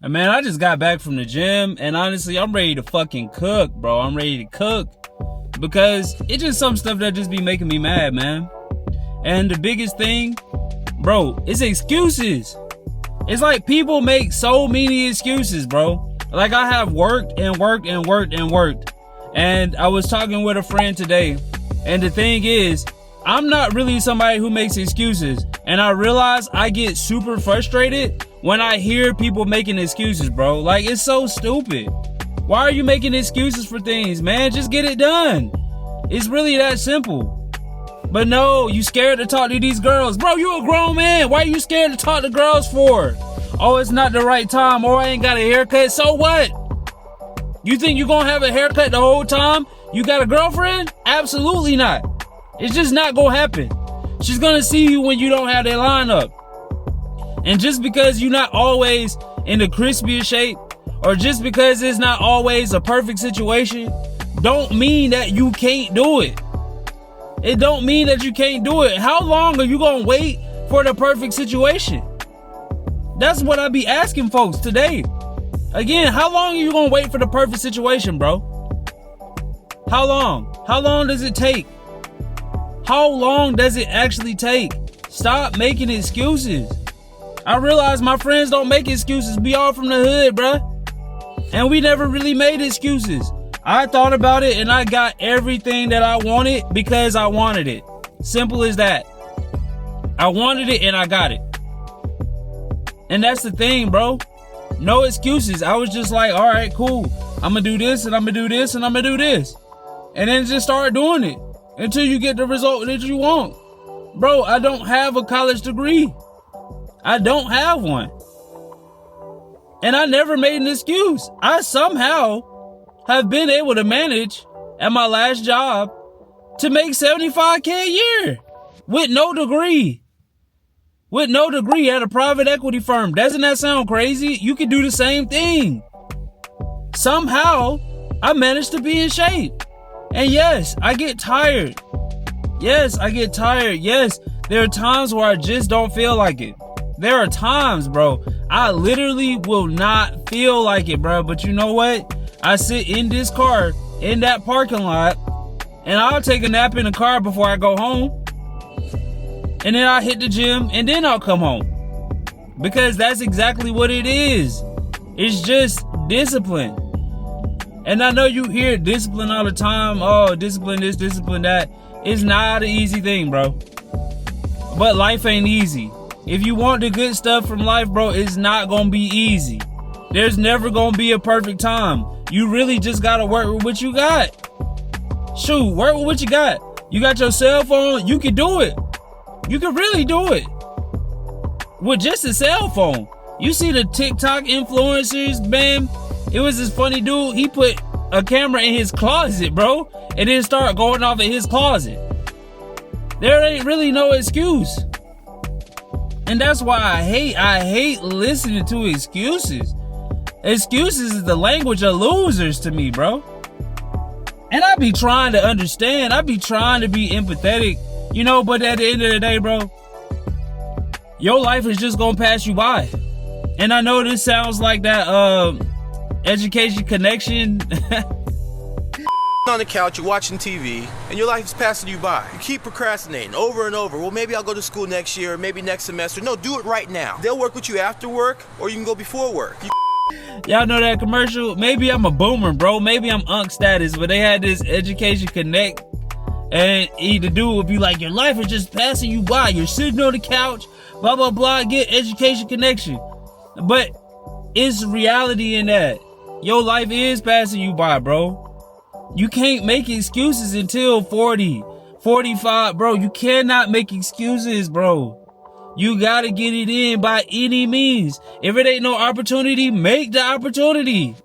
And man, I just got back from the gym, and honestly, I'm ready to fucking cook, bro. I'm ready to cook because it's just some stuff that just be making me mad, man. And the biggest thing, bro, is excuses. It's like people make so many excuses, bro. Like I have worked and worked and worked and worked. And I was talking with a friend today, and the thing is, I'm not really somebody who makes excuses. And I realize I get super frustrated when I hear people making excuses, bro. Like, it's so stupid. Why are you making excuses for things, man? Just get it done. It's really that simple. But no, you scared to talk to these girls. Bro, you a grown man. Why are you scared to talk to girls for? Oh, it's not the right time, or I ain't got a haircut. So what? You think you gonna have a haircut the whole time you got a girlfriend? Absolutely not. It's just not gonna happen. She's gonna see you when you don't have that lineup. And just because you're not always in the crispiest shape, or just because it's not always a perfect situation, don't mean that you can't do it. It don't mean that you can't do it. How long are you gonna wait for the perfect situation? That's what I be asking folks today. Again, how long are you gonna wait for the perfect situation, bro? How long? How long does it take? How long does it actually take? Stop making excuses. I realize my friends don't make excuses. We all from the hood, bruh. And we never really made excuses. I thought about it and I got everything that I wanted because I wanted it. Simple as that. I wanted it and I got it. And that's the thing, bro. No excuses. I was just like, all right, cool. I'm gonna do this and I'm gonna do this and I'm gonna do this. And then just start doing it until you get the result that you want. Bro, I don't have a college degree. I don't have one. And I never made an excuse. I somehow have been able to manage at my last job to make $75K a year with no degree. With no degree at a private equity firm. Doesn't that sound crazy? You can do the same thing. Somehow, I managed to be in shape. And yes, I get tired. Yes, I get tired. Yes, there are times where I just don't feel like it. There are times, bro, I literally will not feel like it, bro. But you know what? I sit in this car, in that parking lot, and I'll take a nap in the car before I go home. And then I'll hit the gym, and then I'll come home. Because that's exactly what it is. It's just discipline. And I know you hear discipline all the time. Oh, discipline this, discipline that. It's not an easy thing, bro. But life ain't easy. If you want the good stuff from life, bro, it's not gonna be easy. There's never gonna be a perfect time. You really just gotta work with what you got. Shoot, work with what you got. You got your cell phone, you can do it. You can really do it. With just a cell phone. You see the TikTok influencers, man. It was this funny dude, he put a camera in his closet, bro, and then start going off in his closet. There ain't really no excuse. And that's why I hate listening to excuses. Excuses is the language of losers to me, bro. And I be trying to understand. I be trying to be empathetic, you know, but at the end of the day, bro, your life is just gonna pass you by. And I know this sounds like that education connection. On the couch, you're watching TV, and your life is passing you by. You keep procrastinating over and over. Well, maybe I'll go to school next year, or maybe next semester. No, do it right now. They'll work with you after work, or you can go before work. Y'all know that commercial? Maybe I'm a boomer, bro. Maybe I'm Unk status, but they had this education connect, and the dude would be like, your life is just passing you by. You're sitting on the couch, blah, blah, blah, get education connection. But it's reality in that. Your life is passing you by, bro. You can't make excuses until 40, 45, bro. You cannot make excuses, bro. You gotta get it in by any means. If it ain't no opportunity, make the opportunity.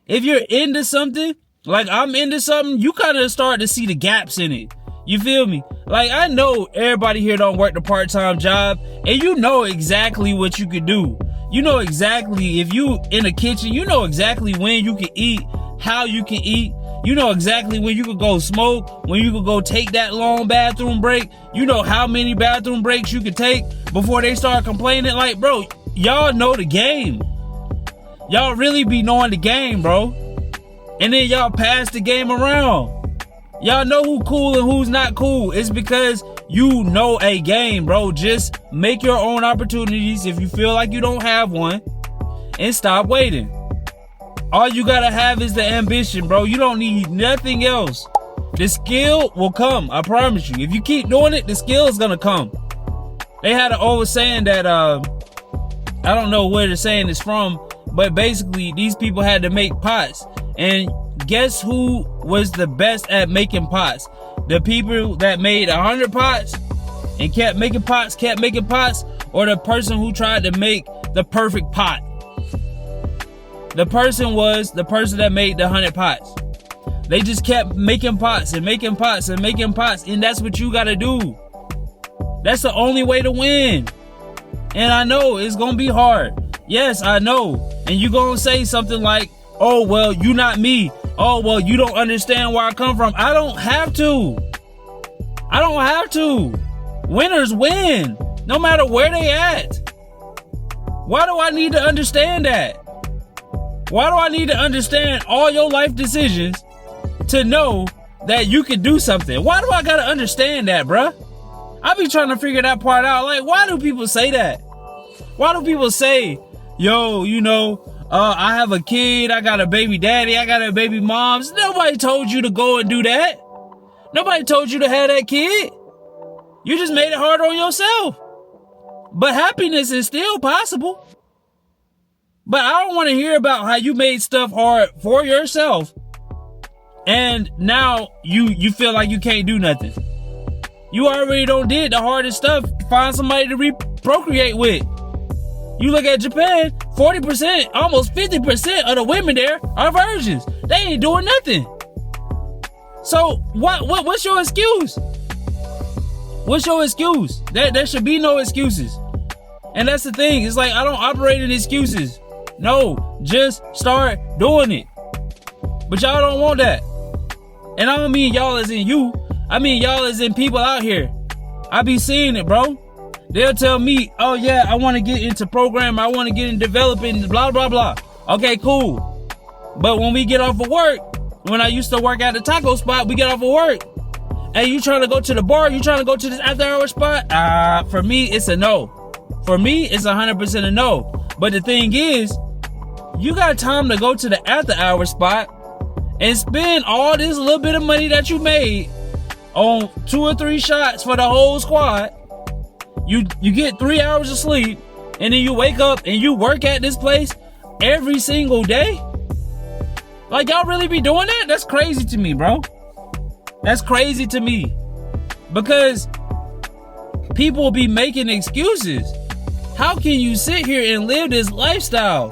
If you're into something, like I'm into something, you kind of start to see the gaps in it. You feel me? Like, I know everybody here don't work the part-time job, and you know exactly what you could do. You know exactly, if you in the kitchen, you know exactly when you can eat, how you can eat. You know exactly when you could go smoke, when you could go take that long bathroom break. You know how many bathroom breaks you could take before they start complaining. Like, bro, y'all know the game. Y'all really be knowing the game, bro. And then y'all pass the game around. Y'all know who cool and who's not cool. It's because you know a game, bro. Just make your own opportunities if you feel like you don't have one, and stop waiting. All you gotta have is the ambition, bro. You don't need nothing else. The skill will come, I promise you. If you keep doing it, the skill is gonna come. They had an old saying that, I don't know where the saying is from, but basically these people had to make pots. And guess who was the best at making pots? The people that made 100 pots and kept making pots, or the person who tried to make the perfect pot? The person that made the 100 pots. They just kept making pots and making pots and making pots, and that's what you gotta do. That's the only way to win. And I know it's gonna be hard. Yes, I know. And you gonna say something like, oh, well, you not me. Oh, well, you don't understand where I come from. I don't have to. Winners win, no matter where they at. Why do I need to understand that? Why do I need to understand all your life decisions to know that you can do something? Why do I gotta understand that, bruh? I be trying to figure that part out. Like, why do people say that? Why do people say, yo, I have a kid, I got a baby daddy, I got a baby mom? Nobody told you to go and do that. Nobody told you to have that kid. You just made it hard on yourself. But happiness is still possible. But I don't want to hear about how you made stuff hard for yourself and now you feel like you can't do nothing. You already did the hardest stuff. Find somebody to procreate with. You look at Japan, 40%, almost 50% of the women there are virgins. They ain't doing nothing. So what's your excuse? What's your excuse? There should be no excuses. And that's the thing. It's like, I don't operate in excuses. No, just start doing it. But y'all don't want that. And I don't mean y'all as in you. I mean y'all as in people out here. I be seeing it, bro. They'll tell me, oh yeah, I want to get into programming. I want to get in developing, blah, blah, blah. Okay, cool. But when we get off of work, when I used to work at the taco spot, we get off of work. Hey, you trying to go to the bar? You trying to go to this after hour spot? For me, it's a no. For me, it's 100% a no. But the thing is, you got time to go to the after hour spot and spend all this little bit of money that you made on 2 or 3 shots for the whole squad. You get 3 hours of sleep, and then you wake up and you work at this place every single day? Like, y'all really be doing that? That's crazy to me, bro. That's crazy to me. Because people be making excuses. How can you sit here and live this lifestyle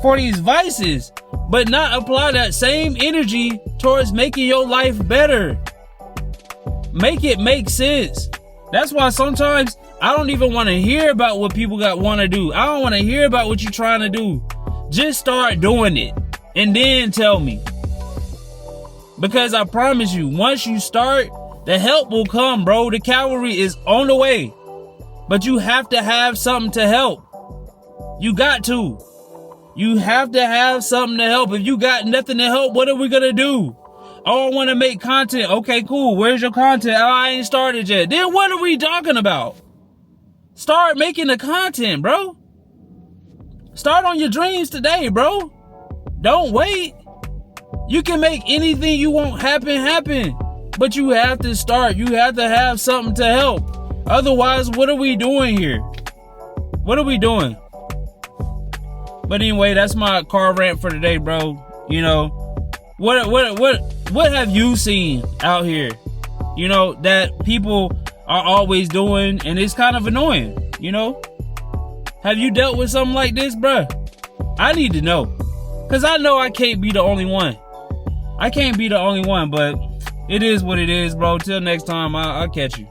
for these vices, but not apply that same energy towards making your life better? Make it make sense. That's why sometimes I don't even want to hear about what people want to do. I don't want to hear about what you're trying to do. Just start doing it and then tell me. Because I promise you, once you start, the help will come, bro. The cavalry is on the way. But you have to have something to help. You got to. You have to have something to help. If you got nothing to help, what are we gonna do? Oh, I want to make content. Okay, cool. Where's your content? Oh, I ain't started yet. Then what are we talking about? Start making the content, bro. Start on your dreams today, bro. Don't wait. You can make anything you want happen. But you have to start. You have to have something to help. Otherwise, what are we doing here? What are we doing? But anyway, that's my car rant for today, bro. You know, what have you seen out here? You know, that people are always doing, and it's kind of annoying, you know? Have you dealt with something like this, bruh? I need to know. Because I know I can't be the only one. I can't be the only one, but it is what it is, bro. Till next time, I'll catch you.